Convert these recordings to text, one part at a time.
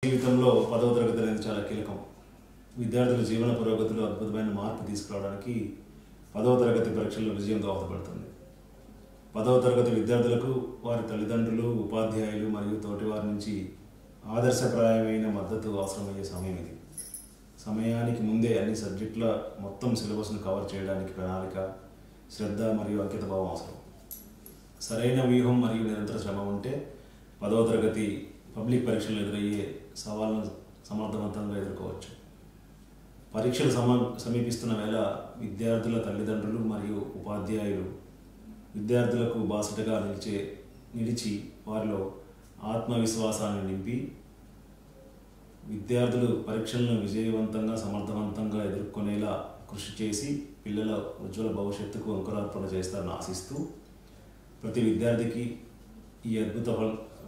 జీవితంలో 10వ తరగతి అనేది చాలా కీలకం. విద్యార్థుల జీవన పురోగతిలో అద్భుతమైన మార్పు తీసుకురావడానికి 10వ తరగతి పరీక్షల్లో విజయం దోహదపడుతుంది. 10వ తరగతి విద్యార్థులకు వారి తల్లిదండ్రులు, ఉపాధ్యాయులు మరియు తోటివారి నుంచి ఆదర్శప్రాయమైన మద్దతు అవసరమయ్యే సమయం ఇది. సమయానికి ముందే అన్ని సబ్జెక్టుల మొత్తం సిలబస్ను కవర్ చేయడానికి ప్రణాళిక, శ్రద్ధ మరియు అంకితభావం అవసరం. సరైన వ్యూహం మరియు నిరంతర శ్రమ ఉంటే 10వ తరగతి పబ్లిక్ పరీక్షలు ఎదురయ్యే సవాళ్ళను సమర్థవంతంగా ఎదుర్కోవచ్చు. పరీక్షలు సమీపిస్తున్న వేళ విద్యార్థుల తల్లిదండ్రులు మరియు ఉపాధ్యాయులు విద్యార్థులకు బాసటగా నిలిచి వారిలో ఆత్మవిశ్వాసాన్ని నింపి విద్యార్థులు పరీక్షలను విజయవంతంగా సమర్థవంతంగా ఎదుర్కొనేలా కృషి చేసి పిల్లల ఉజ్వల భవిష్యత్తుకు అంకురార్పణ చేస్తారని ఆశిస్తూ ప్రతి విద్యార్థికి ఈ అద్భుత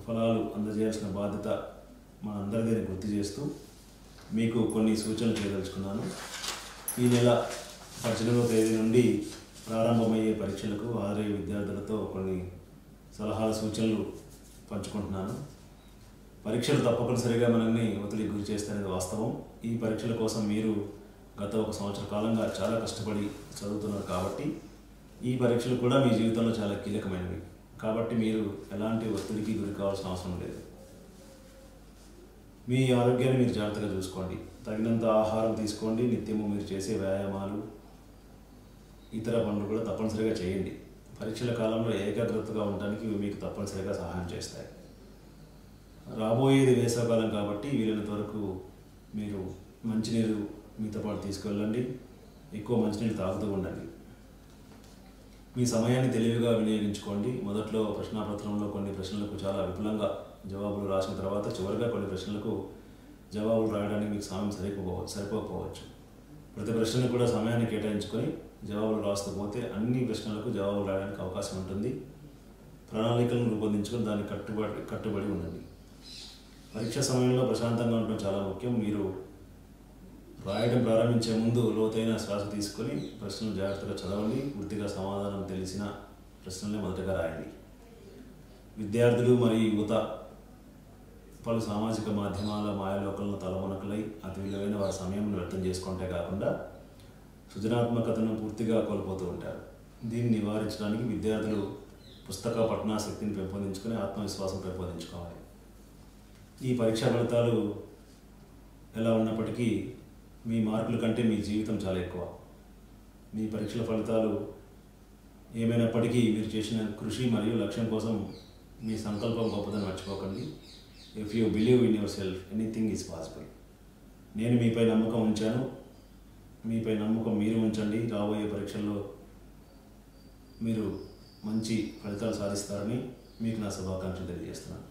ఫలాలు అందజేయాల్సిన బాధ్యత మనందరిదని గుర్తు చేస్తూ మీకు కొన్ని సూచనలు చేయదలుచుకున్నాను. ఈ నెల 18వ తేదీ నుండి ప్రారంభమయ్యే పరీక్షలకు హాజరయ్యే విద్యార్థులతో కొన్ని సలహాల సూచనలు పంచుకుంటున్నాను. పరీక్షలు తప్పనిసరిగా మనల్ని ఒత్తిడికి గురి చేస్తారనేది వాస్తవం. ఈ పరీక్షల కోసం మీరు గత 1 సంవత్సర కాలంగా చాలా కష్టపడి చదువుతున్నారు కాబట్టి ఈ పరీక్షలు కూడా మీ జీవితంలో చాలా కీలకమైనవి. కాబట్టి మీరు ఎలాంటి ఒత్తిడికి గురి కావాల్సిన అవసరం లేదు. మీ ఆరోగ్యాన్ని మీరు జాగ్రత్తగా చూసుకోండి. తగినంత ఆహారం తీసుకోండి. నిత్యము మీరు చేసే వ్యాయామాలు, ఇతర పనులు కూడా తప్పనిసరిగా చేయండి. పరీక్షల కాలంలో ఏకాగ్రతగా ఉండడానికి ఇవి మీకు తప్పనిసరిగా సహాయం చేస్తాయి. రాబోయేది వేసవకాలం కాబట్టి వీలైనంత వరకు మీరు మంచినీరు మీతో పాటు తీసుకెళ్ళండి. ఎక్కువ మంచినీళ్ళు తాగుతూ ఉండండి. మీ సమయాన్ని తెలివిగా వినియోగించుకోండి. మొదట్లో ప్రశ్నాపత్రంలో కొన్ని ప్రశ్నలకు చాలా విపులంగా జవాబులు రాసిన తర్వాత చివరిగా కొన్ని ప్రశ్నలకు జవాబులు రాయడానికి మీకు సమయం సరిపోకపోవచ్చు. ప్రతి ప్రశ్నకు కూడా సమయాన్ని కేటాయించుకొని జవాబులు రాస్తూ పోతే అన్ని ప్రశ్నలకు జవాబులు రాయడానికి అవకాశం ఉంటుంది. ప్రణాళికలను రూపొందించుకొని దానికి కట్టుబడి ఉండండి. పరీక్ష సమయంలో ప్రశాంతంగా ఉండడం చాలా ముఖ్యం. మీరు రాయడం ప్రారంభించే ముందు లోతైన శ్వాస తీసుకొని ప్రశ్నలు జాగ్రత్తగా చదవండి. పూర్తిగా సమాధానం తెలిసిన ప్రశ్నలనే మొదటగా రాయండి. విద్యార్థులు మరియు యువత పలు సామాజిక మాధ్యమాల మాయలోకలను తలమునకలై అతి విలువైన వారి సమయం వ్యర్థం చేసుకుంటే కాకుండా సృజనాత్మకతను పూర్తిగా కోల్పోతూ ఉంటారు. దీన్ని నివారించడానికి విద్యార్థులు పుస్తక పఠనాశక్తిని పెంపొందించుకొని ఆత్మవిశ్వాసం పెంపొందించుకోవాలి. ఈ పరీక్షా ఫలితాలు ఎలా ఉన్నప్పటికీ మీ మార్కుల కంటే మీ జీవితం చాలా ఎక్కువ. మీ పరీక్షల ఫలితాలు ఏమైనప్పటికీ మీరు చేసిన కృషి మరియు లక్ష్యం కోసం మీ సంకల్పం గొప్పదని మర్చిపోకండి. If you believe in your self, anything is possible. నేను మీపై నమ్మకం ఉంచాను. మీపై నమ్మకం మీరు ఉంచండి. రాబోయే పరీక్షల్లో మీరు మంచి ఫలితాలు సాధిస్తారని మీకు నా శుభాకాంక్షలు తెలియజేస్తున్నాను.